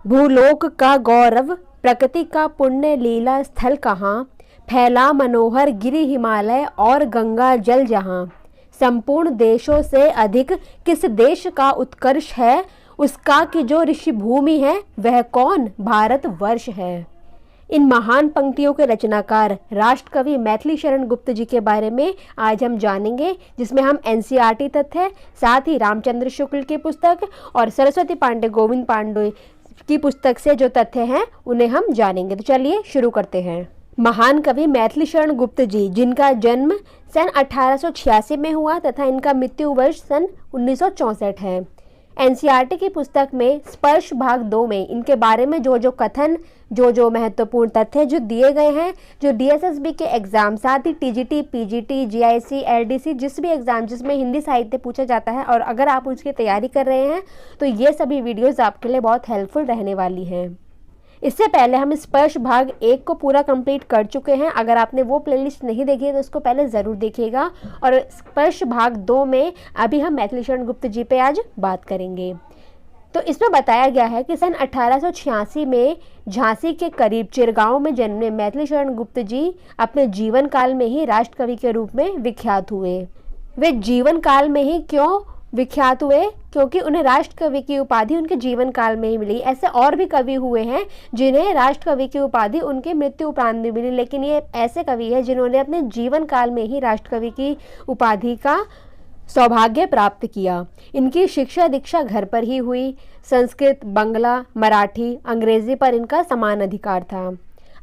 भूलोक का गौरव, प्रकृति का पुण्य लीला स्थल कहाँ, फैला मनोहर गिरि हिमालय और गंगा जल जहाँ। संपूर्ण देशों से अधिक किस देश का उत्कर्ष है, उसका कि जो ऋषि भूमि है वह कौन, भारत वर्ष है। इन महान पंक्तियों के रचनाकार राष्ट्रकवि मैथिली शरण गुप्त जी के बारे में आज हम जानेंगे, जिसमें हम एनसीईआरटी तथ्य, साथ ही रामचंद्र शुक्ल की पुस्तक और सरस्वती पांडे गोविंद पांडे की पुस्तक से जो तथ्य हैं उन्हें हम जानेंगे। तो चलिए शुरू करते हैं। महान कवि मैथिली शरण गुप्त जी, जिनका जन्म सन 1886 में हुआ तथा इनका मृत्यु वर्ष सन 1964 है। एनसीईआरटी की पुस्तक में स्पर्श भाग 2 में इनके बारे में जो कथन, जो महत्वपूर्ण तथ्य जो दिए गए हैं, जो डीएसएसबी के एग्जाम, साथ ही टीजीटी, पीजीटी, जीआईसी, एलडीसी, जिस भी एग्जाम जिसमें हिंदी साहित्य पूछा जाता है और अगर आप उसकी तैयारी कर रहे हैं तो ये सभी वीडियोस आपके लिए बहुत हेल्पफुल रहने वाली हैं। इससे पहले हम स्पर्श भाग 1 को पूरा कंप्लीट कर चुके हैं। अगर आपने वो प्लेलिस्ट नहीं देखी है तो उसको पहले ज़रूर देखिएगा। और स्पर्श भाग 2 में अभी हम मैथिली शरण गुप्त जी पे आज बात करेंगे। तो इसमें बताया गया है कि सन 1886 में झांसी के करीब चिरगांव में जन्मे मैथिली शरण गुप्त जी अपने जीवन काल में ही राष्ट्रकवि के रूप में विख्यात हुए। वे जीवन काल में ही क्यों विख्यात हुए? क्योंकि उन्हें राष्ट्रकवि की उपाधि उनके जीवन काल में ही मिली। ऐसे और भी कवि हुए हैं जिन्हें राष्ट्रकवि की उपाधि उनके मृत्यु उपरांत भी मिली, लेकिन ये ऐसे कवि हैं जिन्होंने अपने जीवन काल में ही राष्ट्रकवि की उपाधि का सौभाग्य प्राप्त किया। इनकी शिक्षा दीक्षा घर पर ही हुई। संस्कृत, बंगला, मराठी, अंग्रेजी पर इनका समान अधिकार था।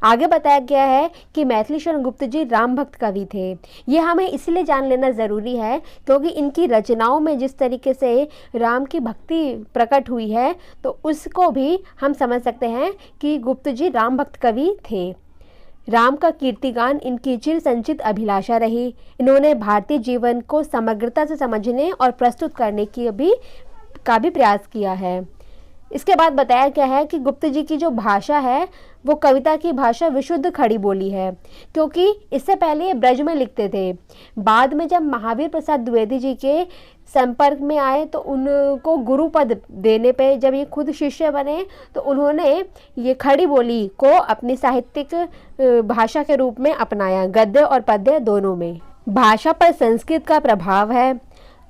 आगे बताया गया है कि मैथिली शरण गुप्त जी राम भक्त कवि थे। ये हमें इसलिए जान लेना ज़रूरी है क्योंकि इनकी रचनाओं में जिस तरीके से राम की भक्ति प्रकट हुई है तो उसको भी हम समझ सकते हैं कि गुप्त जी राम भक्त कवि थे। राम का कीर्तिगान इनकी चिर संचित अभिलाषा रही। इन्होंने भारतीय जीवन को समग्रता से समझने और प्रस्तुत करने की का भी प्रयास किया है। इसके बाद बताया गया है कि गुप्त जी की जो भाषा है वो कविता की भाषा विशुद्ध खड़ी बोली है, क्योंकि इससे पहले ये ब्रज में लिखते थे। बाद में जब महावीर प्रसाद द्विवेदी जी के संपर्क में आए तो उनको गुरु पद देने पे जब ये खुद शिष्य बने तो उन्होंने ये खड़ी बोली को अपनी साहित्यिक भाषा के रूप में अपनाया, गद्य और पद्य दोनों में। भाषा पर संस्कृत का प्रभाव है।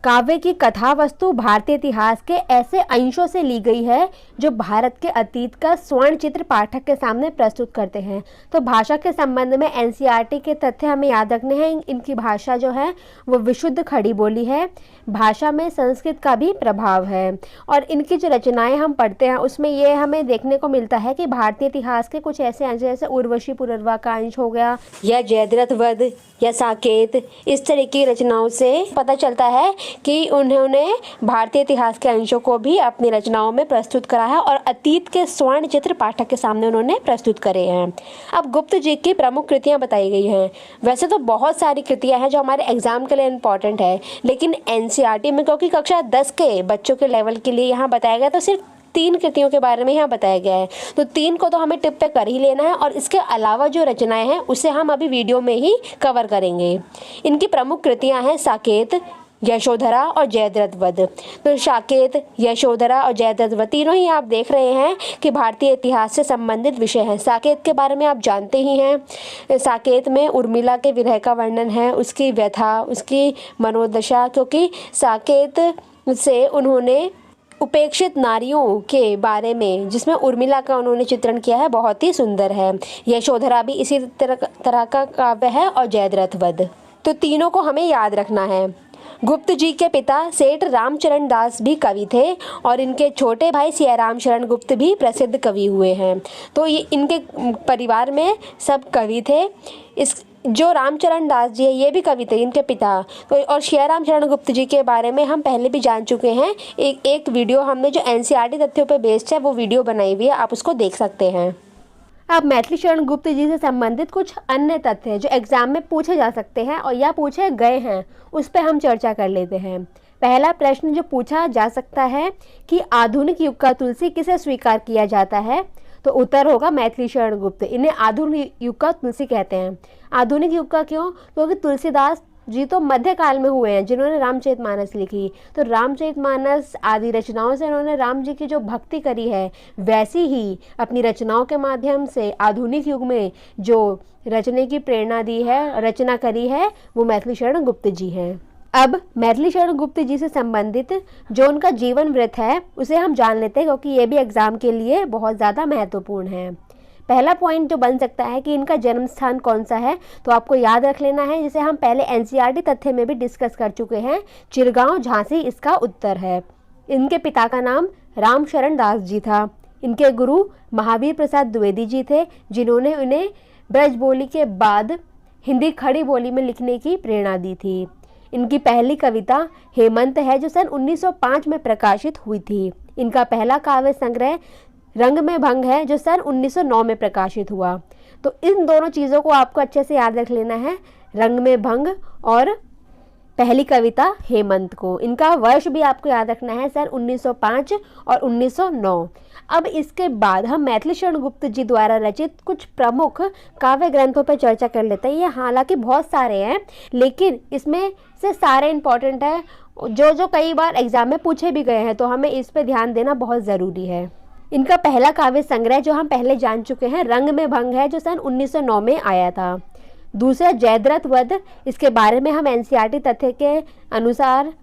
काव्य की कथा वस्तु भारतीय इतिहास के ऐसे अंशों से ली गई है जो भारत के अतीत का स्वर्ण चित्र पाठक के सामने प्रस्तुत करते हैं। तो भाषा के संबंध में एनसीईआरटी के तथ्य हमें याद रखने हैं। इनकी भाषा जो है वो विशुद्ध खड़ी बोली है। भाषा में संस्कृत का भी प्रभाव है और इनकी जो रचनाएं हम पढ़ते हैं उसमें ये हमें देखने को मिलता है कि भारतीय इतिहास के कुछ ऐसे अंश जैसे उर्वशी पुनर्वा का अंश हो गया या जयद्रथ वध या साकेत, इस तरह की रचनाओं से पता चलता है कि उन्होंने भारतीय इतिहास के अंशों को भी अपनी रचनाओं में प्रस्तुत करा है और अतीत के स्वर्ण चित्र पाठक के सामने उन्होंने प्रस्तुत करे हैं। अब गुप्त जी की प्रमुख कृतियां बताई गई हैं। वैसे तो बहुत सारी कृतियां हैं जो हमारे एग्जाम के लिए इम्पॉर्टेंट है, लेकिन एनसीईआरटी में क्योंकि कक्षा 10 के बच्चों के लेवल के लिए यहाँ बताया गया तो सिर्फ 3 कृतियों के बारे में यहाँ बताया गया है। तो 3 को तो हमें टिप पे कर ही लेना है और इसके अलावा जो रचनाएं हैं उसे हम अभी वीडियो में ही कवर करेंगे। इनकी प्रमुख कृतियां हैं साकेत, यशोधरा और जयद्रथ वध। तो साकेत, यशोधरा और जयद्रथ वध तीनों ही आप देख रहे हैं कि भारतीय इतिहास से संबंधित विषय हैं। साकेत के बारे में आप जानते ही हैं। साकेत में उर्मिला के विरह का वर्णन है, उसकी व्यथा, उसकी मनोदशा, क्योंकि साकेत से उन्होंने उपेक्षित नारियों के बारे में जिसमें उर्मिला का उन्होंने चित्रण किया है, बहुत ही सुंदर है। यशोधरा भी इसी तरह का काव्य है और जयद्रथ वध। तो तीनों को हमें याद रखना है। गुप्त जी के पिता सेठ रामचरण दास भी कवि थे और इनके छोटे भाई सियाराम शरण गुप्त भी प्रसिद्ध कवि हुए हैं। तो ये इनके परिवार में सब कवि थे। इस जो रामचरण दास जी है ये भी कवि थे, इनके पिता। तो और सियाराम शरण गुप्त जी के बारे में हम पहले भी जान चुके हैं। एक वीडियो हमने जो एनसीईआरटी तथ्यों पर बेस्ड है वो वीडियो बनाई हुई है, आप उसको देख सकते हैं। अब मैथिली शरण गुप्त जी से संबंधित कुछ अन्य तथ्य जो एग्जाम में पूछे जा सकते हैं और या पूछे गए हैं उस पर हम चर्चा कर लेते हैं। पहला प्रश्न जो पूछा जा सकता है कि आधुनिक युग का तुलसी किसे स्वीकार किया जाता है, तो उत्तर होगा मैथिली शरण गुप्त। इन्हें आधुनिक युग का तुलसी कहते हैं। आधुनिक युग का क्यों? क्योंकि तुलसीदास जी तो मध्यकाल में हुए हैं, जिन्होंने रामचरितमानस लिखी। तो रामचरितमानस आदि रचनाओं से इन्होंने राम जी की जो भक्ति करी है, वैसी ही अपनी रचनाओं के माध्यम से आधुनिक युग में जो रचने की प्रेरणा दी है, रचना करी है, वो मैथिली शरण गुप्त जी हैं। अब मैथिली शरण गुप्त जी से संबंधित जो उनका जीवन वृत्त है उसे हम जान लेते हैं, क्योंकि ये भी एग्जाम के लिए बहुत ज़्यादा महत्वपूर्ण है। पहला पॉइंट जो बन सकता है कि इनका जन्म स्थान कौन सा है, तो आपको याद रख लेना है, जिसे हम पहले एनसीईआरटी तथ्य में भी डिस्कस कर चुके हैं, चिरगांव झांसी इसका उत्तर है। इनके पिता का नाम रामशरण दास जी था। इनके गुरु महावीर प्रसाद द्विवेदी जी थे, जिन्होंने उन्हें ब्रज बोली के बाद हिंदी खड़ी बोली में लिखने की प्रेरणा दी थी। इनकी पहली कविता हेमंत है, जो सन 1905 में प्रकाशित हुई थी। इनका पहला काव्य संग्रह रंग में भंग है, जो सन 1909 में प्रकाशित हुआ। तो इन दोनों चीज़ों को आपको अच्छे से याद रख लेना है, रंग में भंग और पहली कविता हेमंत को। इनका वर्ष भी आपको याद रखना है, सन 1905 और 1909। अब इसके बाद हम मैथिली शरण गुप्त जी द्वारा रचित कुछ प्रमुख काव्य ग्रंथों पर चर्चा कर लेते हैं। ये हालांकि बहुत सारे हैं, लेकिन इसमें से सारे इंपॉर्टेंट हैं, जो कई बार एग्जाम में पूछे भी गए हैं, तो हमें इस पर ध्यान देना बहुत ज़रूरी है। इनका पहला काव्य संग्रह जो हम पहले जान चुके हैं, रंग में भंग है, जो सन 1909 में आया था। दूसरा जयद्रथ वध, इसके बारे में हम एनसीईआरटी तथ्य के अनुसार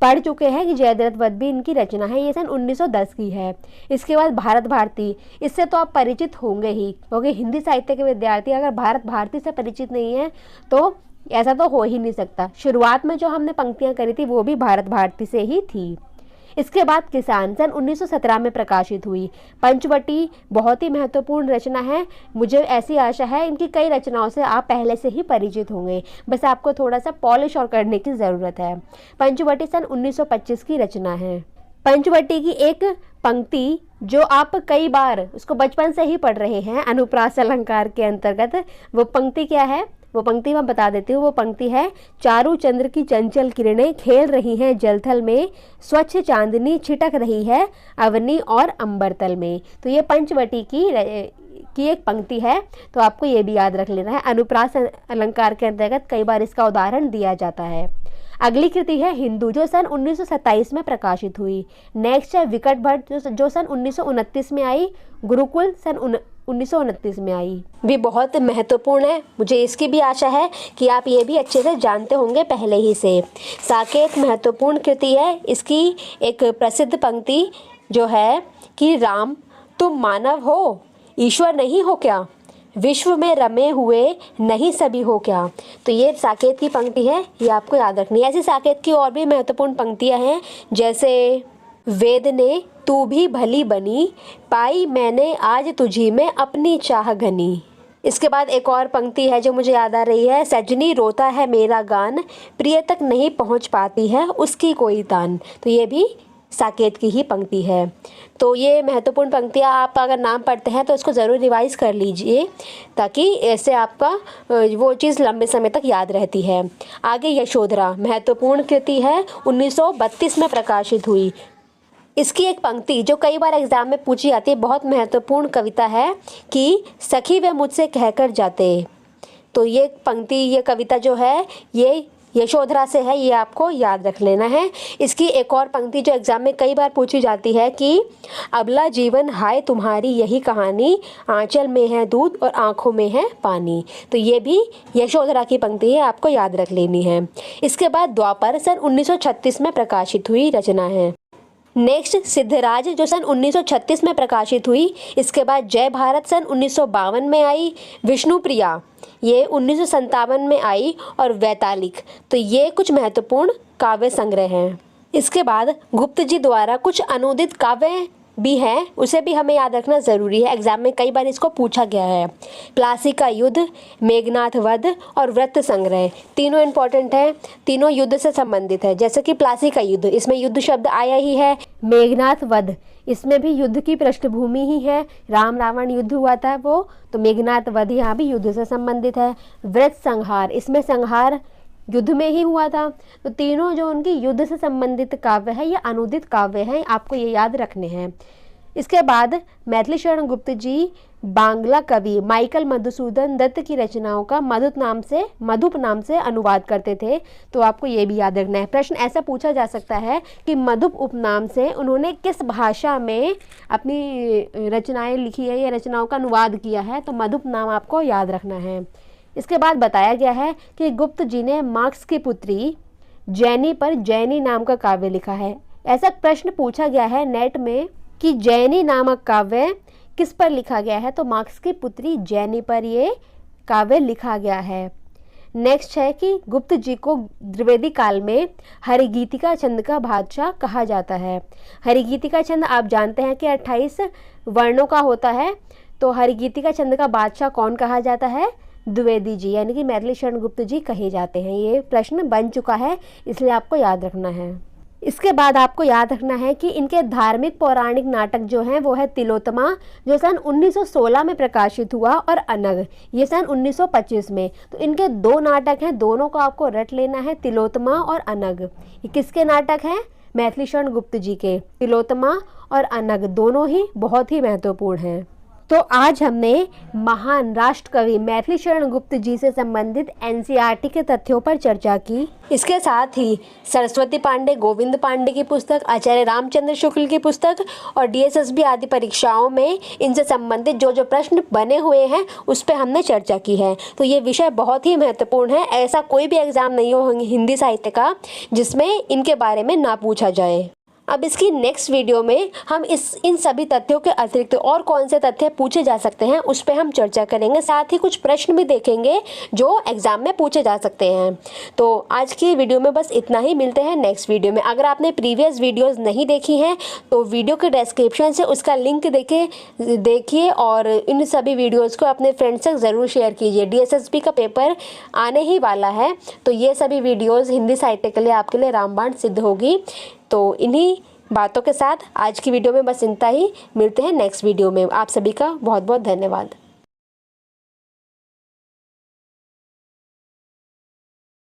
पढ़ चुके हैं कि जयद्रथ वध भी इनकी रचना है, ये सन 1910 की है। इसके बाद भारत भारती, इससे तो आप परिचित होंगे ही, क्योंकि हिंदी साहित्य के विद्यार्थी अगर भारत भारती से परिचित नहीं है तो ऐसा तो हो ही नहीं सकता। शुरुआत में जो हमने पंक्तियाँ करी थी वो भी भारत भारती से ही थी। इसके बाद किसान सन 1917 में प्रकाशित हुई। पंचवटी बहुत ही महत्वपूर्ण रचना है, मुझे ऐसी आशा है इनकी कई रचनाओं से आप पहले से ही परिचित होंगे, बस आपको थोड़ा सा पॉलिश और करने की ज़रूरत है। पंचवटी सन 1925 की रचना है। पंचवटी की एक पंक्ति जो आप कई बार उसको बचपन से ही पढ़ रहे हैं, अनुप्रास अलंकार के अंतर्गत, वो पंक्ति क्या है, वो पंक्ति मैं बता देती हूँ। वो पंक्ति है, चारू चंद्र की चंचल किरणें खेल रही हैं जलथल में, स्वच्छ चांदनी छिटक रही है अवनी और अंबरतल में। तो ये पंचवटी की एक पंक्ति है, तो आपको ये भी याद रख लेना है। अनुप्रास अलंकार के अंतर्गत कई बार इसका उदाहरण दिया जाता है। अगली कृति है हिंदू, जो सन 1927 में प्रकाशित हुई। नेक्स्ट है विकट भट्ट, जो सन 1929 में आई। गुरुकुल सन 1929 में आई, भी बहुत महत्वपूर्ण है। मुझे इसकी भी आशा है कि आप ये भी अच्छे से जानते होंगे पहले ही से। साकेत महत्वपूर्ण कृति है। इसकी एक प्रसिद्ध पंक्ति जो है कि राम तुम मानव हो, ईश्वर नहीं हो क्या, विश्व में रमे हुए नहीं सभी हो क्या। तो ये साकेत की पंक्ति है, ये आपको याद रखनी है। ऐसी साकेत की और भी महत्वपूर्ण पंक्तियां हैं, जैसे वेद ने तू भी भली बनी, पाई मैंने आज तुझी में अपनी चाह घनी। इसके बाद एक और पंक्ति है जो मुझे याद आ रही है, सजनी रोता है मेरा गान, प्रिय तक नहीं पहुंच पाती है उसकी कोई तान। तो ये भी साकेत की ही पंक्ति है। तो ये महत्वपूर्ण पंक्तियाँ आप अगर नाम पढ़ते हैं तो इसको ज़रूर रिवाइज़ कर लीजिए, ताकि ऐसे आपका वो चीज़ लंबे समय तक याद रहती है। आगे यशोधरा महत्वपूर्ण कृति है, 1932 में प्रकाशित हुई। इसकी एक पंक्ति जो कई बार एग्जाम में पूछी जाती है, बहुत महत्वपूर्ण कविता है कि सखी वे मुझसे कहकर जाते। तो ये पंक्ति, ये कविता जो है ये यशोधरा से है, ये आपको याद रख लेना है। इसकी एक और पंक्ति जो एग्जाम में कई बार पूछी जाती है कि अबला जीवन हाय तुम्हारी यही कहानी, आंचल में है दूध और आंखों में है पानी। तो ये भी यशोधरा की पंक्ति है, आपको याद रख लेनी है। इसके बाद द्वापर सन 1936 में प्रकाशित हुई रचना है। नेक्स्ट सिद्धराज जो सन 1936 में प्रकाशित हुई। इसके बाद जय भारत सन 1952 में आई। विष्णुप्रिया ये 1957 में आई, और वैतालिक। तो ये कुछ महत्वपूर्ण काव्य संग्रह हैं। इसके बाद गुप्त जी द्वारा कुछ अनुदित काव्य भी हैं, उसे भी हमें याद रखना ज़रूरी है, एग्जाम में कई बार इसको पूछा गया है। प्लासी का युद्ध, मेघनाथ वध और व्रत संग्रह, तीनों इंपॉर्टेंट हैं, तीनों युद्ध से संबंधित है। जैसे कि प्लासी का युद्ध, इसमें युद्ध शब्द आया ही है। मेघनाथ वध, इसमें भी युद्ध की पृष्ठभूमि ही है, राम रावण युद्ध हुआ था वो, तो मेघनाथ वध यहाँ भी युद्ध से संबंधित है। व्रत संहार, इसमें संहार युद्ध में ही हुआ था। तो तीनों जो उनकी युद्ध से संबंधित काव्य है, ये अनुदित काव्य हैं, आपको ये याद रखने हैं। इसके बाद मैथिली शरण गुप्त जी बांग्ला कवि माइकल मधुसूदन दत्त की रचनाओं का मधुप नाम से अनुवाद करते थे। तो आपको ये भी याद रखना है। प्रश्न ऐसा पूछा जा सकता है कि मधुप उपनाम से उन्होंने किस भाषा में अपनी रचनाएं लिखी है या रचनाओं का अनुवाद किया है, तो मधुप नाम आपको याद रखना है। इसके बाद बताया गया है कि गुप्त जी ने मार्क्स की पुत्री जैनी पर जैनी नाम का काव्य लिखा है। ऐसा प्रश्न पूछा गया है नेट में कि जैनी नामक काव्य किस पर लिखा गया है, तो मार्क्स की पुत्री जैनी पर ये काव्य लिखा गया है। नेक्स्ट है कि गुप्त जी को द्विवेदी काल में हरिगीतिका छंद का बादशाह कहा जाता है। हरिगीतिका छंद आप जानते हैं कि 28 वर्णों का होता है। तो हरिगीतिका छंद का बादशाह कौन कहा जाता है? द्विवेदी जी, यानी कि मैथिली शरण गुप्त जी कहे जाते हैं। ये प्रश्न बन चुका है, इसलिए आपको याद रखना है। इसके बाद आपको याद रखना है कि इनके धार्मिक पौराणिक नाटक जो हैं वो है तिलोत्तमा, जो सन 1916 में प्रकाशित हुआ, और अनग, ये सन 1925 में। तो इनके 2 नाटक हैं, दोनों को आपको रट लेना है, तिलोत्तमा और अनग। ये किसके नाटक हैं? मैथिली शरण गुप्त जी के। तिलोत्तमा और अनग दोनों ही बहुत ही महत्वपूर्ण हैं। तो आज हमने महान राष्ट्र कवि मैथिली शरण गुप्त जी से संबंधित एनसीईआरटी के तथ्यों पर चर्चा की। इसके साथ ही सरस्वती पांडे, गोविंद पांडे की पुस्तक, आचार्य रामचंद्र शुक्ल की पुस्तक और डीएसएसबी आदि परीक्षाओं में इनसे संबंधित जो जो प्रश्न बने हुए हैं उस पर हमने चर्चा की है। तो ये विषय बहुत ही महत्वपूर्ण है। ऐसा कोई भी एग्जाम नहीं हो हिंदी साहित्य का जिसमें इनके बारे में ना पूछा जाए। अब इसकी नेक्स्ट वीडियो में हम इन सभी तथ्यों के अतिरिक्त और कौन से तथ्य पूछे जा सकते हैं उस पर हम चर्चा करेंगे। साथ ही कुछ प्रश्न भी देखेंगे जो एग्जाम में पूछे जा सकते हैं। तो आज की वीडियो में बस इतना ही। मिलते हैं नेक्स्ट वीडियो में। अगर आपने प्रीवियस वीडियोस नहीं देखी हैं तो वीडियो के डिस्क्रिप्शन से उसका लिंक देखिए और इन सभी वीडियोज़ को अपने फ्रेंड्स तक ज़रूर शेयर कीजिए। DSSB का पेपर आने ही वाला है, तो ये सभी वीडियोज़ हिंदी साहित्य के लिए आपके लिए रामबाण सिद्ध होगी। तो इन्हीं बातों के साथ आज की वीडियो में बस इतना ही। मिलते हैं नेक्स्ट वीडियो में। आप सभी का बहुत बहुत धन्यवाद।